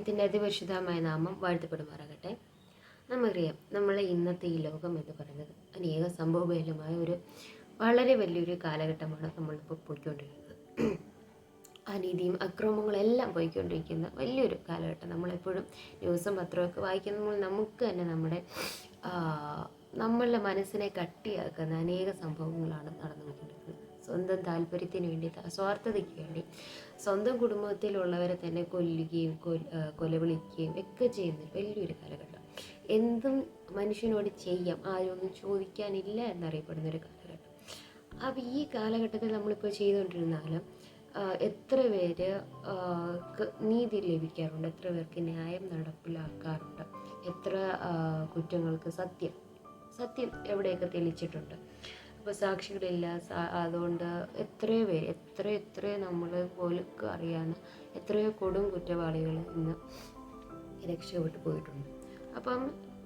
ദൈവത്തിൻ്റെ അതിപരിശുദ്ധമായ നാമം വാഴ്ത്തപ്പെടുമാറാകട്ടെ. നമുക്കറിയാം, നമ്മളെ ഇന്നത്തെ ഈ ലോകം എന്ന് പറയുന്നത് അനേക സംഭവബഹുലമായ ഒരു വളരെ വലിയൊരു കാലഘട്ടമാണ് നമ്മളിപ്പോൾ പോയിക്കൊണ്ടിരിക്കുന്നത്. അനീതിയും അക്രമങ്ങളെല്ലാം പോയിക്കൊണ്ടിരിക്കുന്ന വലിയൊരു കാലഘട്ടം. നമ്മളെപ്പോഴും ന്യൂസും പത്രമൊക്കെ വായിക്കുമ്പോൾ നമുക്ക് തന്നെ നമ്മളുടെ മനസ്സിനെ കട്ടിയാക്കുന്ന അനേക സംഭവങ്ങളാണ് നടന്നുകൊണ്ടിരിക്കുന്നത്. സ്വന്തം താല്പര്യത്തിന് വേണ്ടി, സ്വാർത്ഥതയ്ക്ക് വേണ്ടി സ്വന്തം കുടുംബത്തിലുള്ളവരെ തന്നെ കൊല്ലുകയും കൊലവിളിക്കുകയും ഒക്കെ ചെയ്യുന്ന വലിയൊരു കാലഘട്ടം. എന്തും മനുഷ്യനോട് ചെയ്യാം, ആരൊന്നും ചോദിക്കാനില്ല എന്നറിയപ്പെടുന്നൊരു കാലഘട്ടം. അപ്പോൾ ഈ കാലഘട്ടത്തിൽ നമ്മളിപ്പോൾ ചെയ്തുകൊണ്ടിരുന്നാലും എത്ര പേര് നീതി ലഭിക്കാറുണ്ട്, എത്ര പേർക്ക് ന്യായം നടപ്പിലാക്കാറുണ്ട്, എത്ര കുറ്റങ്ങൾക്ക് സത്യം എവിടെയൊക്കെ തെളിച്ചിട്ടുണ്ട്. അപ്പോൾ സാക്ഷികളില്ല, അതുകൊണ്ട് എത്രയോ പേര് എത്രയോ നമ്മൾ പോലും അറിയാവുന്ന എത്രയോ കൊടും കുറ്റവാളികൾ ഇന്ന് രക്ഷപ്പെട്ടു പോയിട്ടുണ്ട്. അപ്പം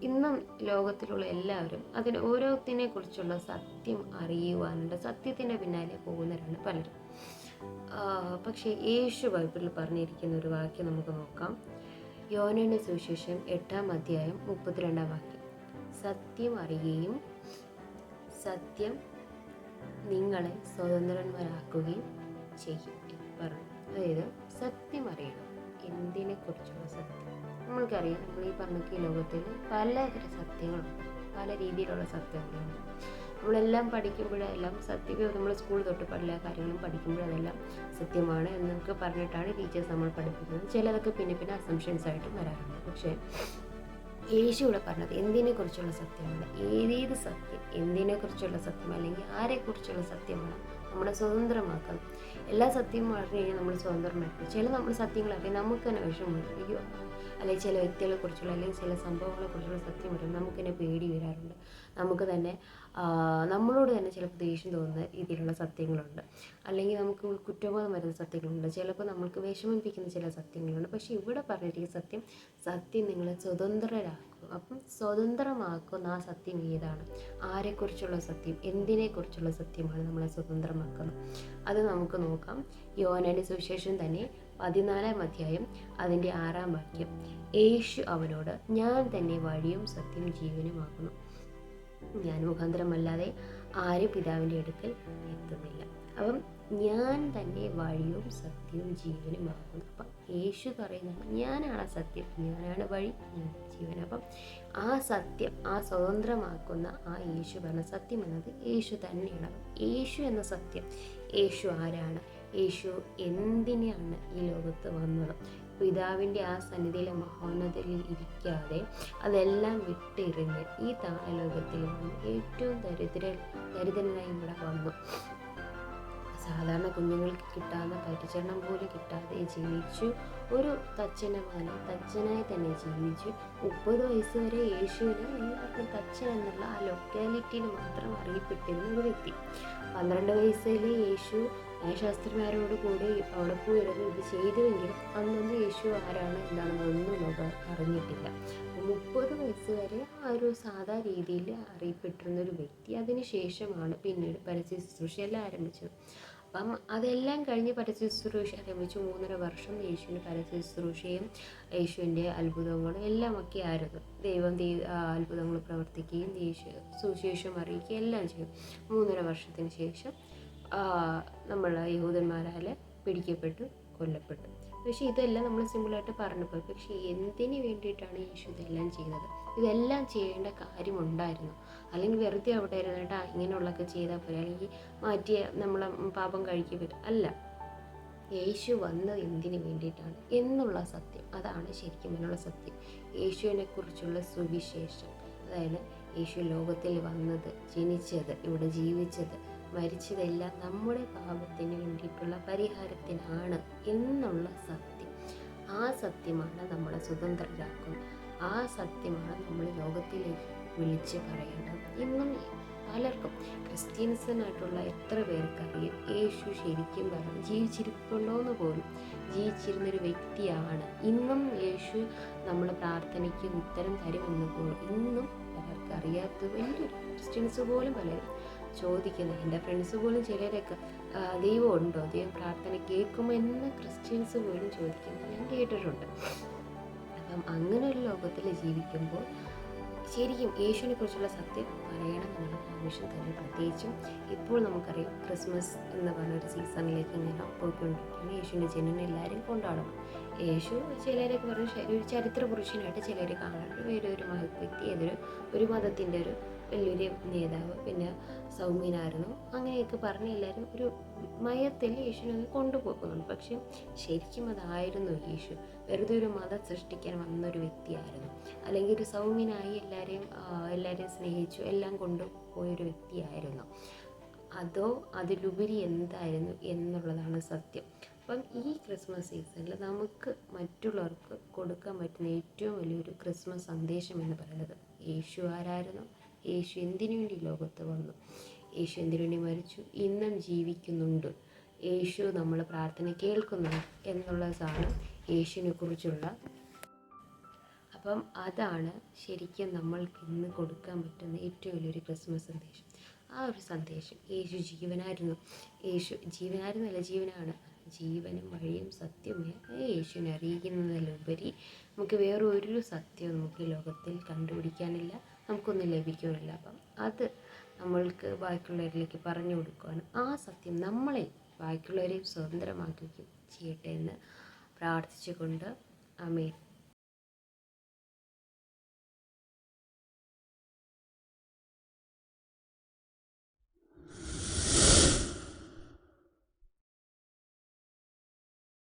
ഇന്നും ലോകത്തിലുള്ള എല്ലാവരും അതിന് ഓരോത്തിനെ കുറിച്ചുള്ള സത്യം അറിയുവാനുണ്ട്, സത്യത്തിൻ്റെ പിന്നാലെ പോകുന്നവരാണ് പലരും. പക്ഷേ യേശു ബൈബിളിൽ പറഞ്ഞിരിക്കുന്ന ഒരു വാക്യം നമുക്ക് നോക്കാം. യോഹന്നാന്റെ സുവിശേഷം 8-ാം അധ്യായം 32-ാം വാക്യം. സത്യം അറിയുകയും സത്യം നിങ്ങളെ സ്വതന്ത്രന്മാരാക്കുകയും ചെയ്യും എന്ന് പറഞ്ഞു. അതായത് സത്യം അറിയണം. എന്തിനെക്കുറിച്ചുള്ള സത്യം? നമ്മൾക്കറിയാം, നമ്മൾ ഈ പറഞ്ഞ ഈ ലോകത്തിൽ പലതരം സത്യങ്ങളുണ്ട്, പല രീതിയിലുള്ള സത്യങ്ങളുണ്ട്. നമ്മളെല്ലാം പഠിക്കുമ്പോഴെല്ലാം സത്യം, നമ്മൾ സ്കൂൾ തൊട്ട് എല്ലാ കാര്യങ്ങളും പഠിക്കുമ്പോഴതെല്ലാം സത്യമാണ് എന്നൊക്കെ പറഞ്ഞിട്ടാണ് ടീച്ചേഴ്സ് നമ്മൾ പഠിപ്പിക്കുന്നത്. ചിലതൊക്കെ പിന്നെ അസംഷൻസ് ആയിട്ട് വരാറുണ്ട്. പക്ഷേ യേശു ഇവിടെ പറഞ്ഞത് എന്തിനെക്കുറിച്ചുള്ള സത്യമാണ്, ഏതേത് സത്യം, എന്തിനെക്കുറിച്ചുള്ള സത്യം അല്ലെങ്കിൽ ആരെക്കുറിച്ചുള്ള സത്യമാണ് നമ്മളെ സ്വതന്ത്രമാക്കണം. എല്ലാ സത്യവും പറഞ്ഞു കഴിഞ്ഞാൽ നമ്മൾ സ്വതന്ത്രമായിരിക്കും. ചില നമ്മൾ സത്യങ്ങൾ അറിയാം, നമുക്ക് തന്നെ വിഷമമുണ്ട്, അയ്യോ, അല്ലെങ്കിൽ ചില വ്യക്തികളെ കുറിച്ചുള്ള അല്ലെങ്കിൽ ചില സംഭവങ്ങളെ കുറിച്ചുള്ള സത്യം പറയുമ്പോൾ നമുക്ക് തന്നെ പേടി വരാറുണ്ട്. നമുക്ക് തന്നെ നമ്മളോട് തന്നെ ചിലപ്പോൾ ദേഷ്യം തോന്നുന്ന രീതിയിലുള്ള സത്യങ്ങളുണ്ട്, അല്ലെങ്കിൽ നമുക്ക് കുറ്റബോധം വരുന്ന സത്യങ്ങളുണ്ട്, ചിലപ്പോൾ നമുക്ക് വിഷമിപ്പിക്കുന്ന ചില സത്യങ്ങളുണ്ട്. പക്ഷേ ഇവിടെ പറഞ്ഞിരിക്കുന്ന സത്യം നിങ്ങളെ സ്വതന്ത്രരാക്കും. അപ്പം സ്വതന്ത്രമാക്കുന്ന ആ സത്യം ഏതാണ്, ആരെക്കുറിച്ചുള്ള സത്യം, എന്തിനെക്കുറിച്ചുള്ള സത്യമാണ് നമ്മളെ സ്വതന്ത്രമാക്കുന്നത്? അത് നമുക്ക് നോക്കാം. യോഹന്നാന്റെ സുവിശേഷം തന്നെ 14-ാം അധ്യായം അതിൻ്റെ 6-ാം വാക്യം. യേശു അവനോട്, ഞാൻ തന്നെ വഴിയും സത്യവും ജീവനുമാകുന്നു, ഞാൻ മുഖാന്തരമല്ലാതെ ആരും പിതാവിൻ്റെ അടുക്കൽ എത്തുന്നില്ല. അപ്പം ഞാൻ തന്നെ വഴിയും സത്യവും ജീവനുമാകുന്നു. അപ്പം യേശു പറയുന്നത് ഞാനാണ് സത്യം, ഞാനാണ് വഴി, ജീവൻ. അപ്പം ആ സത്യം, ആ സ്വതന്ത്രമാക്കുന്ന ആ യേശു പറഞ്ഞ സത്യം എന്നത് യേശു തന്നെയാണ്. യേശു എന്ന സത്യം, യേശു ആരാണ്, യേശു എന്തിനാണ് ഈ ലോകത്ത് വന്നത്, പിതാവിൻ്റെ ആ സന്നിധിയിലെ മഹോന്നതയിൽ ഇരിക്കാതെ അതെല്ലാം വിട്ടെറിഞ്ഞ് ഈ താളലോകത്തിൽ വന്ന് ഏറ്റവും ദരിദ്രനായി ഇവിടെ വന്നു. സാധാരണ കുഞ്ഞുങ്ങൾക്ക് കിട്ടാവുന്ന പരിചരണം പോലും കിട്ടാതെ ജീവിച്ചു. ഒരു തച്ചനായി തന്നെ ജീവിച്ചു. 30 വയസ്സ് വരെ യേശുവിന് എല്ലാവർക്കും തച്ചൻ എന്നുള്ള ആ ലൊക്കാലിറ്റിയിൽ മാത്രം അറിയപ്പെട്ടിരുന്ന ഒരു വ്യക്തി. 12 വയസ്സിൽ യേശു ശാസ്ത്രിമാരോട് കൂടി അവിടെ പോയിരുന്നു ഇത് ചെയ്തുവെങ്കിലും അന്നൊന്നും യേശു ആരാണ് എന്താണെന്നൊന്നും ലോകം അറിഞ്ഞിട്ടില്ല. 30 വയസ്സ് വരെ ആ ഒരു സാധാ രീതിയിൽ അറിയപ്പെട്ടിരുന്ന ഒരു വ്യക്തി. അതിനുശേഷമാണ് പിന്നീട് പരസ്യ ശുശ്രൂഷയെല്ലാം ആരംഭിച്ചത്. അപ്പം അതെല്ലാം കഴിഞ്ഞ് പരസ്യ ശുശ്രൂഷ ആരംഭിച്ചു. 3.5 വർഷം യേശുവിൻ്റെ പരസ്യ ശുശ്രൂഷയും യേശുവിൻ്റെ അത്ഭുതങ്ങളും എല്ലാമൊക്കെ ആയിരുന്നു. ദൈവം അത്ഭുതങ്ങൾ പ്രവർത്തിക്കുകയും സുവിശേഷം അറിയിക്കുകയും എല്ലാം ചെയ്യും. 3.5 വർഷത്തിന് ശേഷം നമ്മൾ യഹൂദന്മാരാൽ പിടിക്കപ്പെട്ടു, കൊല്ലപ്പെട്ടു. പക്ഷേ ഇതെല്ലാം നമ്മൾ സിമ്പിളായിട്ട് പറഞ്ഞു പോയി. പക്ഷേ എന്തിനു വേണ്ടിയിട്ടാണ് യേശു ഇതെല്ലാം ചെയ്തത്? ഇതെല്ലാം ചെയ്യേണ്ട കാര്യമുണ്ടായിരുന്നു. അല്ലെങ്കിൽ വെറുതെ അവിടെ ഇരുന്നിട്ട് ഇങ്ങനെയുള്ളതൊക്കെ ചെയ്താൽ പോരെ, അല്ലെങ്കിൽ മാറ്റിയ നമ്മളെ പാപം കഴിക്കുക അല്ല. യേശു വന്നത് എന്തിനു വേണ്ടിയിട്ടാണ് എന്നുള്ള സത്യം, അതാണ് ശരിക്കും എന്നുള്ള സത്യം. യേശുവിനെ കുറിച്ചുള്ള സുവിശേഷം, അതായത് യേശു ലോകത്തിൽ വന്നത്, ജനിച്ചത്, ഇവിടെ ജീവിച്ചത്, മരിച്ചതെല്ലാം നമ്മുടെ പാപത്തിന് വേണ്ടിയിട്ടുള്ള പരിഹാരത്തിനാണ് എന്നുള്ള സത്യം. ആ സത്യമാണ് നമ്മളെ സ്വതന്ത്രരാക്കുന്നത്. ആ സത്യമാണ് നമ്മൾ ലോകത്തിലേക്ക് വിളിച്ച് പറയേണ്ടത്. ഇന്നും പലർക്കും, ക്രിസ്ത്യൻസിനായിട്ടുള്ള എത്ര പേർക്കറിയാം യേശു ശരിക്കും പറഞ്ഞു ജീവിച്ചിരിപ്പുണ്ടോയെന്ന് പോലും ജീവിച്ചിരുന്നൊരു വ്യക്തിയാണ്. ഇന്നും യേശു നമ്മൾ പ്രാർത്ഥനയ്ക്ക് ഉത്തരം തരുമെന്ന് പോലും ഇന്നും പലർക്ക് അറിയാത്ത വലിയൊരു ക്രിസ്ത്യൻസ് പോലും പലരും ചോദിക്കുന്നത്. എൻ്റെ ഫ്രണ്ട്സ് പോലും ചിലരൊക്കെ ദൈവം ഉണ്ടോ, ദൈവം പ്രാർത്ഥന കേൾക്കുമെന്ന് ക്രിസ്ത്യൻസ് പോലും ചോദിക്കുന്നത് ഞാൻ കേട്ടിട്ടുണ്ട്. അപ്പം അങ്ങനെ ഒരു ലോകത്തിൽ ജീവിക്കുമ്പോൾ ശരിക്കും യേശുവിനെ കുറിച്ചുള്ള സത്യം പറയണം എന്നുള്ള ആവശ്യം തന്നെ. പ്രത്യേകിച്ചും ഇപ്പോൾ നമുക്കറിയാം ക്രിസ്മസ് എന്ന് പറഞ്ഞൊരു സീസണിലേക്ക് ഇങ്ങനെ പോയിക്കൊണ്ടിരിക്കുകയാണ്. യേശുവിൻ്റെ ജനനം എല്ലാവരും കൊണ്ടാടണം. യേശു ചിലരൊക്കെ പറഞ്ഞ് ഒരു ചരിത്ര പുരുഷനായിട്ട് ചിലർ കാണാറുണ്ട്. വേറൊരു മഹത് വ്യക്തി, ഒരു മതത്തിൻ്റെ ഒരു വലിയൊരു നേതാവ്, പിന്നെ സൗമ്യനായിരുന്നു, അങ്ങനെയൊക്കെ പറഞ്ഞ് എല്ലാവരും ഒരു മയത്തിൽ യേശുവിനെ കൊണ്ടുപോകുന്നുണ്ട്. പക്ഷെ ശരിക്കും അതായിരുന്നു യേശു വെറുതെ ഒരു മതം സൃഷ്ടിക്കാൻ വന്നൊരു വ്യക്തിയായിരുന്നു, അല്ലെങ്കിൽ ഒരു സൗമ്യനായി എല്ലാവരെയും സ്നേഹിച്ചു എല്ലാം കൊണ്ടുപോയൊരു വ്യക്തിയായിരുന്നു, അതോ അതിലുപരി എന്തായിരുന്നു എന്നുള്ളതാണ് സത്യം. അപ്പം ഈ ക്രിസ്മസ് സീസണിൽ നമുക്ക് മറ്റുള്ളവർക്ക് കൊടുക്കാൻ പറ്റുന്ന ഏറ്റവും വലിയൊരു ക്രിസ്മസ് സന്ദേശം എന്ന് പറയുന്നത് യേശു ആരായിരുന്നു, യേശു എന്തിനു വേണ്ടി ലോകത്ത് വന്നു, യേശു എന്തിനു വേണ്ടി മരിച്ചു, ഇന്നും ജീവിക്കുന്നുണ്ട്, യേശു നമ്മൾ പ്രാർത്ഥന കേൾക്കുന്നുണ്ട് എന്നുള്ളതാണ് യേശുവിനെ കുറിച്ചുള്ള. അപ്പം അതാണ് ശരിക്കും നമ്മൾക്ക് ഇന്ന് കൊടുക്കാൻ പറ്റുന്ന ഏറ്റവും വലിയൊരു ക്രിസ്മസ് സന്ദേശം. ആ ഒരു സന്ദേശം യേശു ജീവനായിരുന്നു, ജീവനാണ്, ജീവനും വഴിയും സത്യവുമായ യേശുവിനെ അറിയിക്കുന്നതിലുപരി നമുക്ക് വേറെ ഒരു സത്യവും നമുക്ക് ഈ ലോകത്തിൽ കണ്ടുപിടിക്കാനില്ല, നമുക്കൊന്നും ലഭിക്കുന്നില്ല. അപ്പം അത് നമ്മൾക്ക് ബാക്കിയുള്ളവരിലേക്ക് പറഞ്ഞു കൊടുക്കുവാനും ആ സത്യം നമ്മളെ ബാക്കിയുള്ളവരെയും സ്വതന്ത്രമാക്കുകയും ചെയ്യട്ടെ എന്ന് പ്രാർത്ഥിച്ചുകൊണ്ട് ആമേൻ.